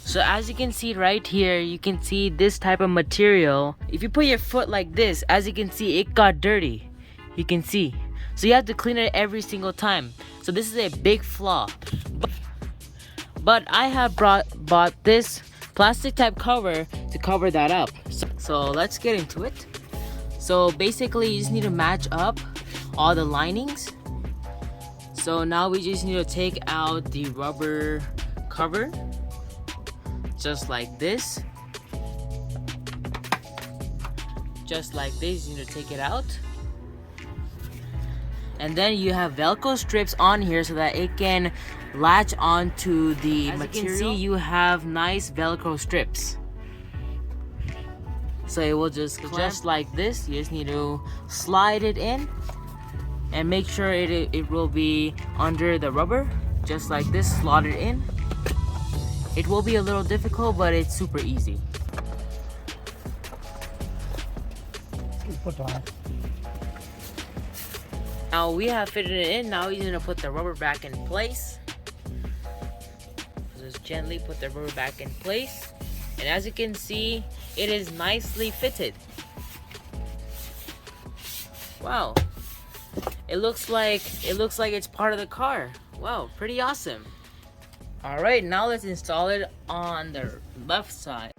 So as you can see right here, you can see this type of material. If you put your foot like this, as you can see, it got dirty. You can see. So you have to clean it every single time. So this is a big flaw. But I have bought this plastic type cover to cover that up. So let's get into it. So basically you just need to match up all the linings. So now we just need to take out the rubber cover. Just like this. Just like this, you need to take it out. And then you have Velcro strips on here so that it can latch onto the material. As you can see, you have nice Velcro strips. So it will just like this. You just need to slide it in and make sure it will be under the rubber. Just like this, slot it in. It will be a little difficult, but it's super easy. Now we have fitted it in. Now we're gonna put the rubber back in place. Just gently put the rubber back in place. And as you can see, it is nicely fitted. Wow. It looks like it's part of the car. Wow, pretty awesome. Alright, now let's install it on the left side.